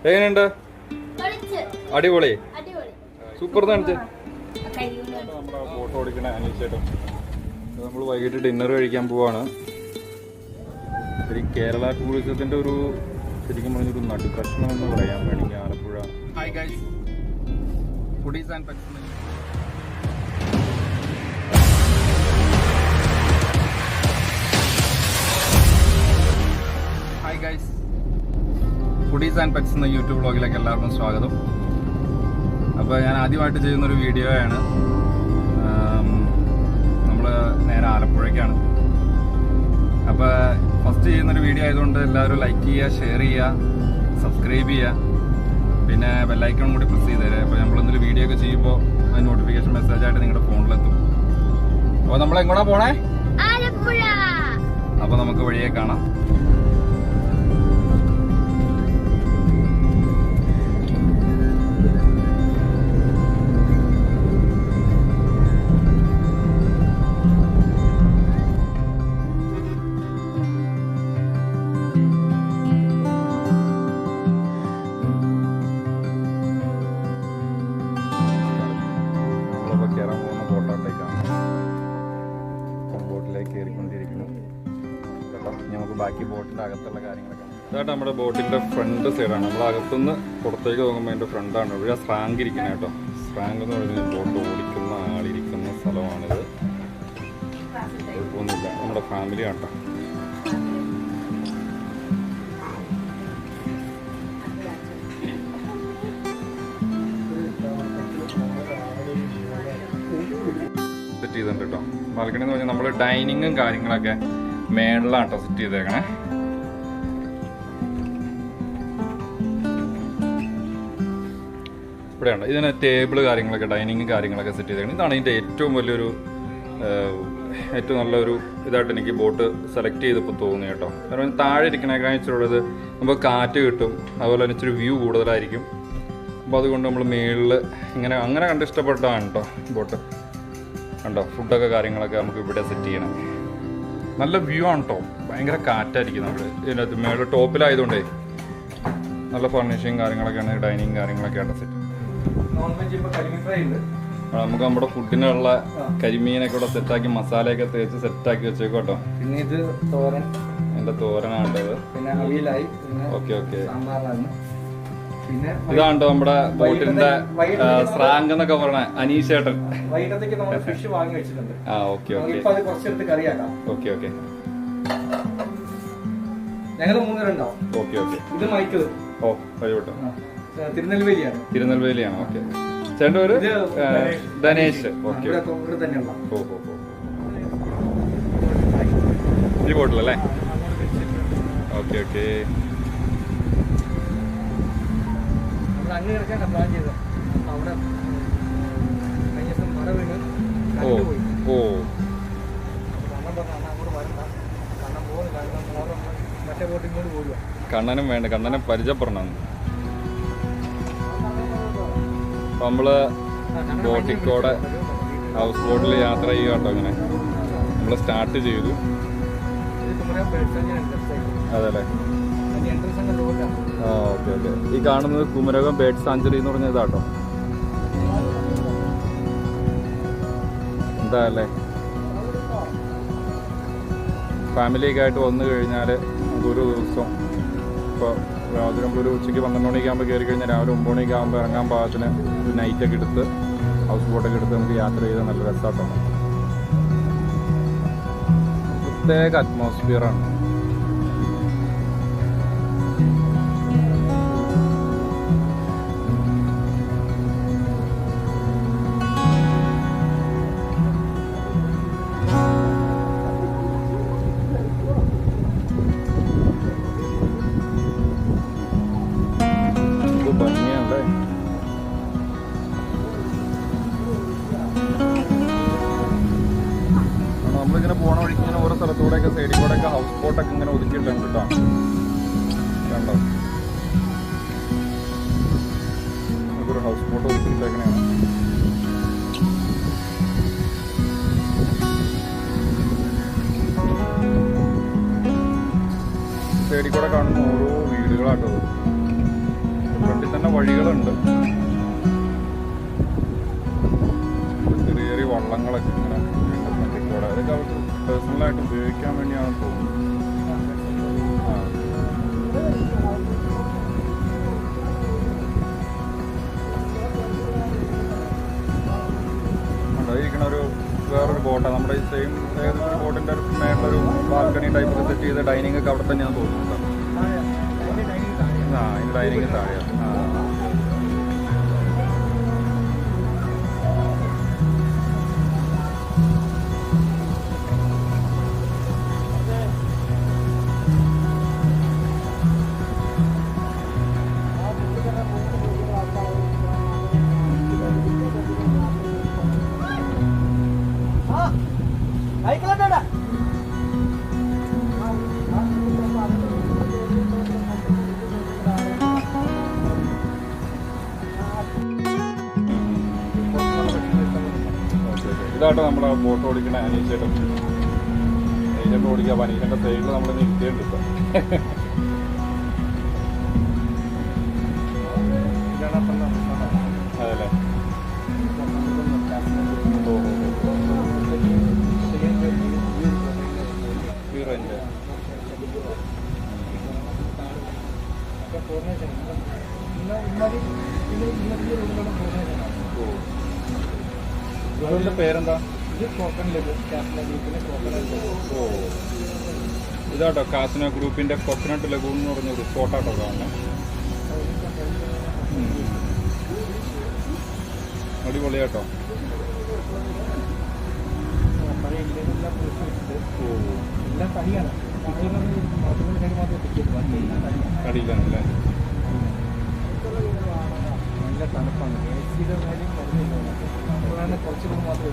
എങ്ങനെയുണ്ട്? അടിപൊളി, സൂപ്പർ. നമ്മുടെ ബോട്ട് ഓടിക്കണ അനീഷേട്ടൻ. നമ്മൾ വൈകിട്ട് ഡിന്നർ കഴിക്കാൻ പോവാണ്. ഒരു കേരള ടൂറിസത്തിന്റെ ഒരു ശരിക്കും പറഞ്ഞൊരു നടുക്കഷ്ണം എന്ന് പറയാൻ വേണമെങ്കിൽ Alappuzha. Hi guys, foodies and pets. Hi guys, foodies and pets എന്ന യൂട്യൂബ് വ്ളോഗിലേക്ക് എല്ലാവർക്കും സ്വാഗതം. അപ്പോൾ ഞാൻ ആദ്യമായിട്ട് ചെയ്യുന്നൊരു വീഡിയോയാണ്. നമ്മൾ നേരെ ആലപ്പുഴയ്ക്കാണ്. അപ്പോൾ ഫസ്റ്റ് ചെയ്യുന്നൊരു വീഡിയോ ആയതുകൊണ്ട് എല്ലാവരും ലൈക്ക് ചെയ്യുക, ഷെയർ ചെയ്യുക, സബ്സ്ക്രൈബ് ചെയ്യുക, പിന്നെ ബെല്ലൈക്കൺ കൂടി പ്രസ് ചെയ്ത് തരാം. അപ്പോൾ നമ്മളെന്തൊരു വീഡിയോ ഒക്കെ ചെയ്യുമ്പോൾ അത് നോട്ടിഫിക്കേഷൻ മെസ്സേജായിട്ട് നിങ്ങളുടെ ഫോണിലെത്തും. അപ്പോൾ നമ്മൾ എങ്ങോട്ടാ പോണേ? ആലപ്പുഴ. അപ്പോൾ നമുക്ക് വഴിയെ കാണാം. ബാക്കി ബോട്ടിന്റെ അകത്തുള്ള കാര്യങ്ങളൊക്കെ ഇതായിട്ട് നമ്മുടെ ബോട്ടിന്റെ ഫ്രണ്ട് സൈഡാണ്. നമ്മൾ അകത്തുനിന്ന് പുറത്തേക്ക് നോക്കുമ്പോൾ അതിന്റെ ഫ്രണ്ടാണ്. ഇവിടെ സ്രാങ്ക് ഇരിക്കുന്നത് കേട്ടോ. സ്രാങ്ക് എന്ന് പറയുന്നത് ബോട്ട് ഓടിക്കുന്ന ആളിരിക്കുന്ന സ്ഥലമാണിത്. കുഴപ്പമൊന്നുമില്ല, നമ്മുടെ ഫാമിലി ആട്ടോ. സെറ്റ് ചെയ്തിട്ടുണ്ട് കേട്ടോ. ബാൽക്കണി എന്ന് പറഞ്ഞാൽ നമ്മൾ ഡൈനിങ്ങും കാര്യങ്ങളൊക്കെ മേളിലാട്ടോ സെറ്റ് ചെയ്തേക്കണേ. ഇവിടെയാണ് ഇതിന് ടേബിള് കാര്യങ്ങളൊക്കെ, ഡൈനിങ് കാര്യങ്ങളൊക്കെ സെറ്റ് ചെയ്തേക്കണം. ഇതാണ് ഇതിൻ്റെ ഏറ്റവും വലിയൊരു ഏറ്റവും നല്ലൊരു ഇതായിട്ട് എനിക്ക് ബോട്ട് സെലക്ട് ചെയ്തപ്പോൾ തോന്നി കേട്ടോ. കാരണം താഴെ ഇരിക്കണേക്കാൾ ഇച്ചിരി നമുക്ക് കാറ്റ് കിട്ടും, അതുപോലെ തന്നെ ഇച്ചിരി വ്യൂ കൂടുതലായിരിക്കും. അപ്പോൾ അതുകൊണ്ട് നമ്മൾ മേളിൽ അങ്ങനെ കണ്ട് ഇഷ്ടപ്പെട്ടതാണ് കേട്ടോ ബോട്ട്. കണ്ടോ, ഫുഡൊക്കെ കാര്യങ്ങളൊക്കെ നമുക്ക് ഇവിടെ സെറ്റ് ചെയ്യണം. നല്ല വ്യൂ ആണ് കേട്ടോ, ഭയങ്കര കാറ്റായിരിക്കും. നമ്മൾ ഇതിനകത്ത് മേളിൽ ടോപ്പിലായതുകൊണ്ടേ നല്ല ഫർണിഷിങ് കാര്യങ്ങളൊക്കെയാണ്, ഡൈനിങ് കാര്യങ്ങളൊക്കെയാണ് സെറ്റ്. നമുക്ക് നമ്മുടെ ഫുഡിനുള്ള കരിമീനൊക്കെ ഇവിടെ സെറ്റാക്കി മസാലയൊക്കെ തേച്ച് സെറ്റാക്കി വെച്ചേക്കും കേട്ടോ. പിന്നെ ഇത് തോരൻ, എന്റെ തോരനാണ്ടത്. പിന്നെ അവിയലായി. Okay okay. പിന്നെ ഇതാണ്ടോ നമ്മുടെ ബോട്ടിന്റെ സ്രാങ്ക് എന്നൊക്കെ പറഞ്ഞ അനീഷേട്ടൻ. വൈകിട്ടത്തേക്ക് നമ്മൾ ഫിഷ് വാങ്ങി വെച്ചിട്ടുണ്ട്. ആ ഓക്കെ ഓക്കെ. ഇപ്പൊ അത് കുറച്ചെടുത്ത് കറിയാക്കാം. Okay okay. ഞങ്ങൾ 3 പേരുണ്ടാവും. Okay okay. ഇത് മൈക്കിൾ. ഓ കഴിവട്ടോ. തിരുനെൽവേലിയാണ്. തിരുനെൽവേലിയാണ്. ഓക്കെ. ചേട്ടൻ്റെ ഒരു ധനേഷ്. ഓക്കെ. ഇവിടെ തന്നെയുള്ള. ഓ ഓ ഓ. ഈ ബോട്ടിലല്ലേ? Okay okay. അങ്ങ് കിടക്കാൻ പ്ലാൻ ചെയ്തത്. അവിടെ കഴിഞ്ഞ ദിവസം മഴ വീണ് കണ്ടു പോയി. ഓ. കണ്ണൻ പറഞ്ഞു അങ്ങോട്ട് വരണ്ട, കണ്ണൻ പോകുന്നു, കണ്ണൻ മോറും മറ്റേ ബോട്ട് ഇങ്ങോട്ട് പോരുക. കണ്ണനും വേണ്ട, കണ്ണനെ പരിചയപ്പെടണം. അപ്പം നമ്മള് ബോട്ടിക്കോടെ ഹൗസ് ബോട്ടിൽ യാത്ര ചെയ്യുക കേട്ടോ. ഇങ്ങനെ നമ്മൾ സ്റ്റാർട്ട് ചെയ്തു. അതെല്ലേ? ആ ഓക്കെ ഓക്കെ. ഈ കാണുന്നത് കുമരകം ബേർഡ് സാഞ്ചുറി എന്ന് പറഞ്ഞ ഇതാട്ടോ. എന്താ അല്ലേ, ഫാമിലിയൊക്കെ ആയിട്ട് വന്നു കഴിഞ്ഞാൽ നമുക്കൊരു ദിവസം ഇപ്പോൾ ഒരു ഉച്ചയ്ക്ക് 12 മണിയൊക്കെ ആകുമ്പോൾ കയറി കഴിഞ്ഞാൽ രാവിലെ 9 മണിയൊക്കെ ആകുമ്പോൾ ഇറങ്ങാൻ പാകത്തിന് ഒരു നൈറ്റൊക്കെ എടുത്ത് ഹൗസ് ബോട്ടൊക്കെ എടുത്ത് നമുക്ക് യാത്ര ചെയ്താൽ നല്ല രസമാട്ടോ. പ്രത്യേക അറ്റ്മോസ്ഫിയറാണ്. നമ്മളിങ്ങനെ പോണ വഴിക്ക് ഇങ്ങനെ ഓരോ സ്ഥലത്തൂടെയൊക്കെ സൈഡിൽ കൂടെയൊക്കെ ഹൗസ് ബോട്ടൊക്കെ ഇങ്ങനെ ഒതുക്കിയിട്ടുണ്ട് കേട്ടോ. കണ്ടോ, നമുക്കൊരു ഹൗസ് ബോട്ട് ഒതുക്കിയിട്ടേക്കണെയാണ്. സൈഡിൽ കൂടെ കാണുന്ന ഓരോ വീടുകളാട്ടോ. വഴികളുണ്ട്, ചെറിയ ചെറിയ വള്ളങ്ങളൊക്കെ ഇങ്ങനെ ഫ്രണ്ടിക്കൂടെ. അതൊക്കെ അവർക്ക് പേഴ്സണലായിട്ട് ഉപയോഗിക്കാൻ വേണ്ടിയാണെന്ന് തോന്നുന്നു. ഇരിക്കണ ഒരു വേറൊരു ബോട്ടാണ് നമ്മുടെ ഈ സെയിം ഏതൊരു ബോട്ടിൻ്റെ മേളൊരു ബാൽക്കണി ടൈപ്പൊക്കെ സെറ്റ് ചെയ്ത ഡൈനിങ് ഒക്കെ അവിടെ തന്നെയാണ് തോന്നുന്നത്. ആ ഇതിൻ്റെ ഡൈനിങ് താഴെയാണ്. ഇതാട്ടോ നമ്മളെ ബോട്ട് ഓടിക്കണ അനീഷേട്ടൻ. അനീഷേട്ടൻ ഓടിക്കുക. അപ്പോൾ അനീഷേൻ്റെ സൈഡിൽ നമ്മൾ നിർത്തിയുണ്ട് ഇപ്പം. അതല്ലേ? ഇതിന്റെ പേരെന്താ? ഓ, ഇതാട്ടോ കാസിനോ ഗ്രൂപ്പിന്റെ കൊക്കനട്ട് ലഗൂൺ എന്ന് പറഞ്ഞ റിസോർട്ടാട്ടോ കാണുന്നത്. അടിപൊളിയാട്ടോ. കടിയിലാണല്ലേ? നല്ല തണുപ്പാണ്. കുറച്ചുകൂടി മാത്രമേ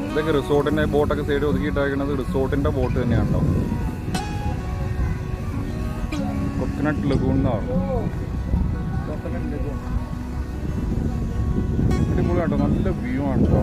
ഇതൊക്കെ റിസോർട്ടിന്റെ ബോട്ടൊക്കെ സൈഡ് ഒതുക്കിയിട്ടേക്കുന്നത് റിസോർട്ടിന്റെ ബോട്ട് തന്നെയാണല്ലോ. കൊക്കനട്ട് ലഗൂൺ എന്നാണ്. അടിപൊളിയാട്ടോ, നല്ല വ്യൂ ആണ് കേട്ടോ.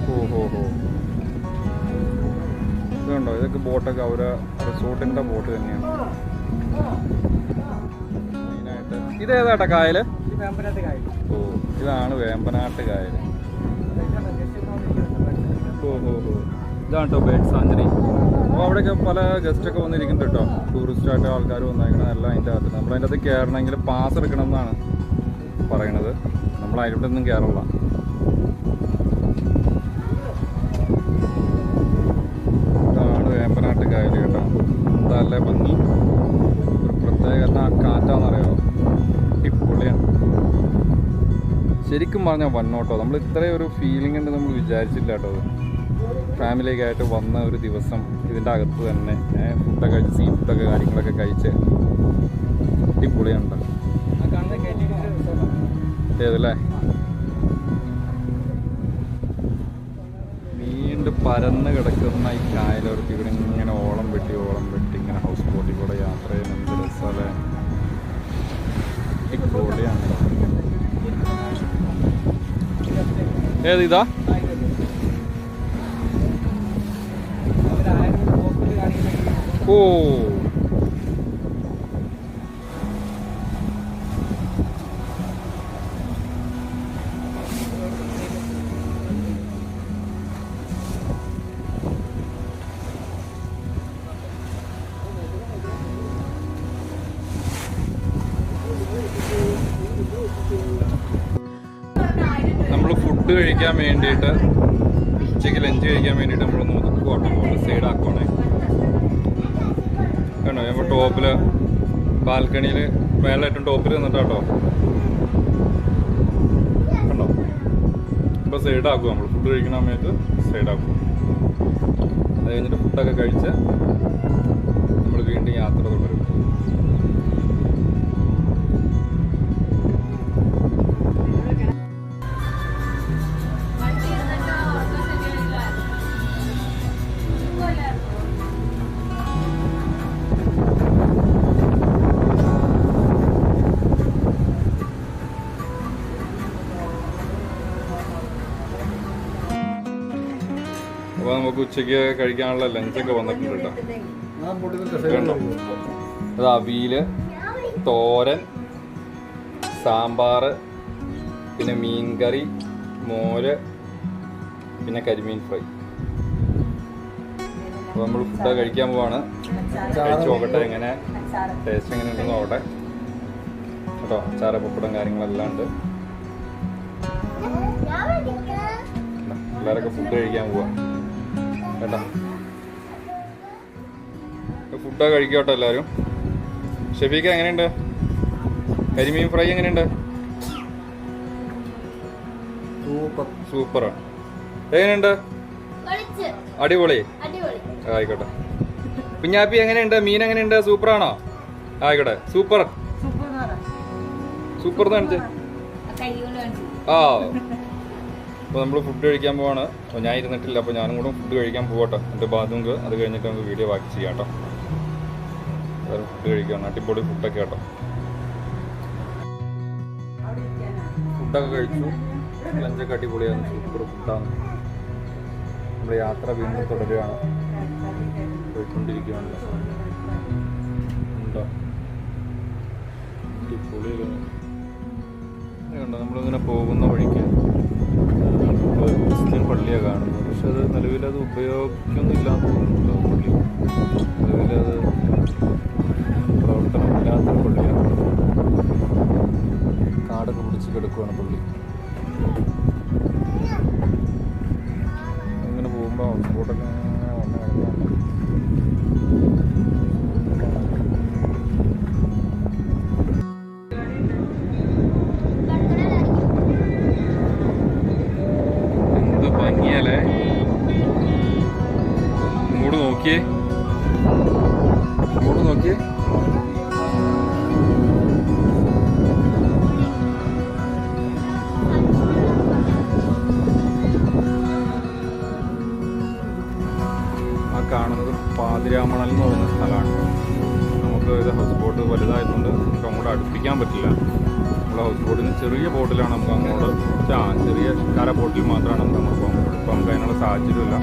ഓ ഇത് കണ്ടോ, ഇതൊക്കെ ബോട്ടൊക്കെ അവരെ റിസോർട്ടിന്റെ ബോട്ട് തന്നെയാണ് മെയിനായിട്ട്. ഇതേതാട്ടാ കായല്? ഓ, ഇതാണ് വേമ്പനാട്ട് കായൽ. ഇതാണ് കേട്ടോ ബേഡ് സാഞ്ചുറി. അപ്പോൾ അവിടെയൊക്കെ പല ഗസ്റ്റൊക്കെ വന്നിരിക്കുന്നുണ്ട് കേട്ടോ. ടൂറിസ്റ്റായിട്ട് ആൾക്കാർ വന്നേക്കണം എല്ലാം അതിൻ്റെ അകത്ത്. നമ്മളതിൻ്റെ അകത്ത് കയറണമെങ്കിൽ പാസ് എടുക്കണം എന്നാണ് പറയണത്. നമ്മൾ അതിലൂടെ ഒന്നും കയറില്ല. ഇതാണ് വേമ്പനാട്ട് കായൽ കേട്ടോ. നല്ല ഭംഗി, ഒരു പ്രത്യേക കാറ്റാണെന്നറിയാമോ, അടിപൊളിയാണ്. ശരിക്കും പറഞ്ഞാൽ വന്നോട്ടോ, നമ്മൾ ഇത്രയും ഒരു ഫീലിംഗ് ഉണ്ട് നമ്മൾ വിചാരിച്ചില്ല കേട്ടോ. ഫാമിലിയൊക്കെ ആയിട്ട് വന്ന ഒരു ദിവസം ഇതിൻ്റെ അകത്ത് തന്നെ ഫുഡൊക്കെ കഴിച്ച് സീ ഫുഡൊക്കെ കാര്യങ്ങളൊക്കെ കഴിച്ച് അടിപൊളിയാണ്. ഏതല്ലേ? നീണ്ട് പരന്ന് കിടക്കുന്ന ഈ കായലോർക്ക് ഇവിടെ ഇങ്ങനെ ഓളം വെട്ടി ഇങ്ങനെ ഹൗസ് ബോട്ടിൽ കൂടെ യാത്ര ചെയ്യുന്ന എന്ത് രസമല്ലേ, അടിപൊളിയാണ്. ഏത് ഇതാ? ഓ, നമ്മൾ ഫുഡ് കഴിക്കാൻ വേണ്ടിയിട്ട്, ഉച്ചയ്ക്ക് ലഞ്ച് കഴിക്കാൻ വേണ്ടിയിട്ട് നമ്മളൊന്ന് ഒതുക്കുവാട്ടോ, നമ്മൾ സൈഡാക്കുവാണേ. കണ്ടോ, ഞങ്ങൾ ടോപ്പിൽ ബാൽക്കണിയിൽ മേലെ ഏറ്റവും ടോപ്പിൽ നിന്നിട്ടാട്ടോ. കണ്ടോ, ഇപ്പോൾ സൈഡാക്കും. നമ്മൾ ഫുഡ് കഴിക്കുന്ന സമയത്ത് സൈഡാക്കും. അത് കഴിഞ്ഞിട്ട് ഫുഡൊക്കെ കഴിച്ച് നമ്മൾ വീണ്ടും യാത്ര തുടരും. അപ്പോൾ നമുക്ക് ഉച്ചയ്ക്ക് കഴിക്കാനുള്ള ലഞ്ചൊക്കെ വന്നിട്ടുണ്ട് കേട്ടോ. അത് അവിയൽ, തോരൻ, സാമ്പാർ, പിന്നെ മീൻകറി, മോര്, പിന്നെ കരിമീൻ ഫ്രൈ. അപ്പോൾ നമ്മൾ ഫുഡ് കഴിക്കാൻ പോവാണ്. കഴിച്ച് നോക്കട്ടെ എങ്ങനെ ടേസ്റ്റ് എങ്ങനെ ഉണ്ടെന്ന് നോക്കട്ടെ കേട്ടോ. അച്ചാറ്, പപ്പടം കാര്യങ്ങളെല്ലാം ഉണ്ട്. എല്ലാവരൊക്കെ ഫുഡ് കഴിക്കാൻ പോവാ കേട്ടോ. ഫുഡൊക്കെ കഴിക്കട്ടോ എല്ലാവരും. ഷെഫീക്ക എങ്ങനെയുണ്ട്? കരിമീൻ ഫ്രൈ എങ്ങനെയുണ്ട്? സൂപ്പറാണ്. എങ്ങനെയുണ്ട്? അടിപൊളി. ആയിക്കോട്ടെ. കുഞ്ഞാപ്പി എങ്ങനെയുണ്ട്? മീൻ എങ്ങനെയുണ്ട്? സൂപ്പറാണോ? ആയിക്കോട്ടെ. സൂപ്പർ സൂപ്പർ കാണിച്ചേ. ആ അപ്പോൾ നമ്മൾ ഫുഡ് കഴിക്കാൻ പോവാണ്. അപ്പോൾ ഞാൻ ഇരുന്നിട്ടില്ല, അപ്പോൾ ഞാനും കൂടെ ഫുഡ് കഴിക്കാൻ പോകട്ടോ. എൻ്റെ ബാത്റൂമിൽ അത് കഴിഞ്ഞിട്ട് നമുക്ക് വീഡിയോ ബാക്കി ചെയ്യാം കേട്ടോ. ഫുഡ് കഴിക്കുകയാണ്. അടിപൊളി ഫുഡൊക്കെ കേട്ടോ. ഫുഡൊക്കെ കഴിച്ചു. ലഞ്ചൊക്കെ അടിപൊളിയാണ്. സൂപ്പർ ഫുഡാണ്. നമ്മുടെ യാത്ര വീണ്ടും തുടരുകയാണ്. പോയിക്കൊണ്ടിരിക്കുകയാണ്. ഉണ്ടോ അടിപൊളിയാണ്. കണ്ടോ നമ്മളിങ്ങനെ പോകുന്ന വഴിക്ക് ക്രിസ്ത്യൻ പള്ളിയാണ് കാണുന്നത്. പക്ഷെ അത് നിലവിലത് ഉപയോഗിക്കുന്നില്ലാന്ന് തോന്നുന്നുണ്ടോ പള്ളി. നിലവിലത് പ്രവർത്തനമില്ലാത്തൊരു പള്ളിയാണ്. കാടൊക്കെ പിടിച്ച് കിടക്കുകയാണ് പള്ളി. ഇങ്ങനെ പോകുമ്പോൾ ഹൗസ്ബോട്ടൊക്കെ വന്ന് കിടക്കുകയാണ്. എന്ത് ഭംഗിയല്ലേ. ഇങ്ങോട്ട് നോക്കിയേ, ഇങ്ങോട്ട് നോക്കിയേ. കാണുന്നത് പാതിരാമണൽ എന്ന് പറയുന്ന സ്ഥലമാണ്. നമുക്ക് ഇത് ഹൗസ് ബോട്ട് വലുതായതുകൊണ്ട് നമുക്ക് അങ്ങോട്ട് അടുപ്പിക്കാൻ പറ്റില്ല. നമ്മുടെ ഹൗസ് ബോട്ടിന് ചെറിയ ബോട്ടിലാണ് നമുക്ക് അങ്ങോട്ട്, ചെറിയ കര ബോട്ടിൽ മാത്രമാണ് നമുക്ക് അങ്ങോട്ട് പോകാൻ പറ്റും. ഇപ്പോൾ നമുക്ക് അതിനുള്ള സാഹചര്യമില്ല.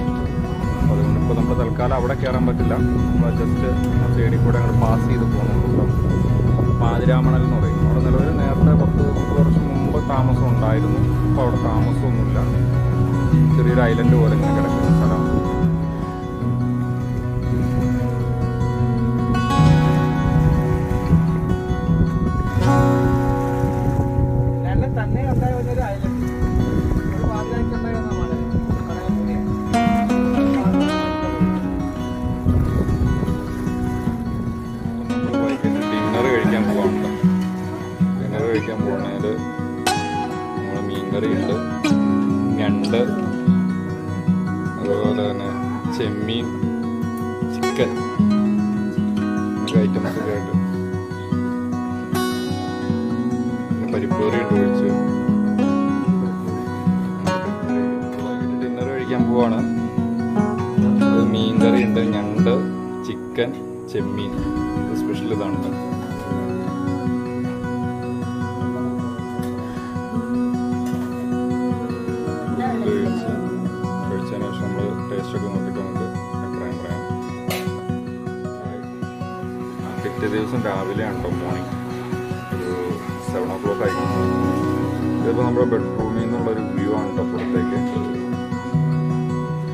അതുകൊണ്ട് ഇപ്പോൾ നമ്മൾ തൽക്കാലം അവിടെ കയറാൻ പറ്റില്ല. നമ്മൾ ജസ്റ്റ് സൈഡിൽ കൂടെ അങ്ങോട്ട് പാസ് ചെയ്ത് പോകുന്നുള്ളൂ. പാതിരാമണൽ എന്ന് പറയും. അവിടെ നിലവിൽ നേരത്തെ 10-20 വർഷം മുമ്പ് താമസം ഉണ്ടായിരുന്നു. ഇപ്പോൾ അവിടെ താമസമൊന്നുമില്ല. ചെറിയൊരു ഐലൻഡ് പോലെ ഇങ്ങനെ കിടക്കുന്ന സ്ഥലമാണ്. കഴിക്കാൻ പോകുന്നതിൽ നമ്മൾ മീൻകറിയുണ്ട്, ഞണ്ട്, അതുപോലെ തന്നെ ചെമ്മീൻ, ചിക്കൻ ഐറ്റംസ് ഒക്കെ ആയിട്ട് പിന്നെ പരിപ്പ് കറി ഇട്ട് ഒഴിച്ച് ഡിന്നർ കഴിക്കാൻ പോവാണ്. മീൻകറി ഉണ്ട്, ഞണ്ട്, ചിക്കൻ, ചെമ്മീൻ. സ്പെഷ്യൽ ഇതാണ്. കഴിച്ചതിന് ശേഷം നമ്മൾ ടേസ്റ്റൊക്കെ നോക്കിയിട്ട് നമുക്ക് അഭിപ്രായം പറയാം. പിറ്റേ ദിവസം രാവിലെയാണ് കേട്ടോ, മോർണിംഗ് ഒരു 7 o'clock ആയി. ഇതിപ്പോൾ നമ്മുടെ ബെഡ്റൂമിൽ നിന്നുള്ളൊരു വ്യൂ ആണ് കേട്ടോ. പുറത്തേക്ക്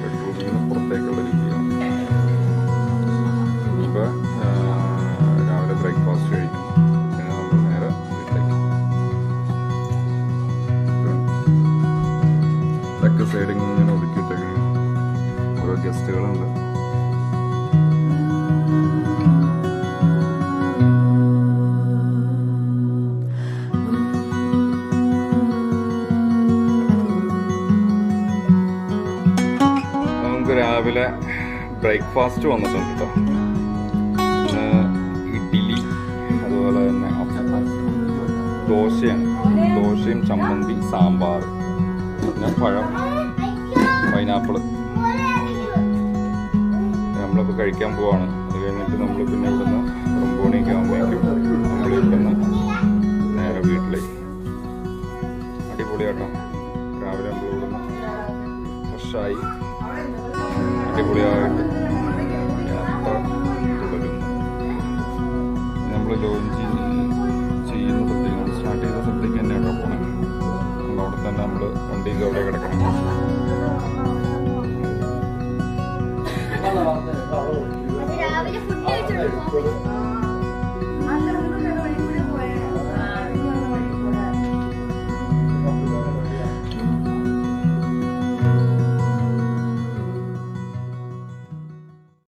ബെഡ്റൂമിൽ നിന്ന് പുറത്തേക്കുള്ളൊരു വ്യൂ ആണ്. ഇപ്പോൾ രാവിലെ ബ്രേക്ക്ഫാസ്റ്റ് കഴിക്കും. പിന്നെ നമ്മൾ നേരെ വീട്ടിലേക്ക്. ഇതൊക്കെ സൈഡിൽ ഇങ്ങനെ ഒതുക്കിയിട്ടേക്കണം. ഓരോ ഗസ്റ്റുകളുണ്ട്. നമുക്ക് രാവിലെ ബ്രേക്ക്ഫാസ്റ്റ് വന്നിട്ടുണ്ട് കേട്ടോ. ഇഡ്ഡലി, അതുപോലെ തന്നെ ദോശയാണ്. ദോശയും ചമ്മന്തി, സാമ്പാർ, പിന്നെ പഴം, പൈനാപ്പിൾ. നമ്മളിപ്പോൾ കഴിക്കാൻ പോവാണ്. അത് കഴിഞ്ഞിട്ട് നമ്മൾ പിന്നെ ഇവിടുന്ന് 9 മണിയൊക്കെ ആകുമ്പോഴേക്കും നമ്മൾ ഇവിടുന്ന് നേരെ വീട്ടിലേക്ക്. അടിപൊളിയാട്ടോ. രാവിലെ നമ്മൾ ഇവിടുന്ന് ഫ്രഷായി അടിപൊളിയായിട്ട് യാത്ര തുടരുന്നു. നമ്മൾ ലോഞ്ച് ചെയ്യുന്ന സ്ഥലത്തേക്ക് നമ്മൾ സ്റ്റാർട്ട് ചെയ്ത സ്ഥലത്തേക്ക് തന്നെയാണ് പോകണം. അവിടെ തന്നെ നമ്മൾ വണ്ടിക്ക് അവിടെ കിടക്കണം. രാവിലെ ഫുഡ് കഴിച്ചിട്ട്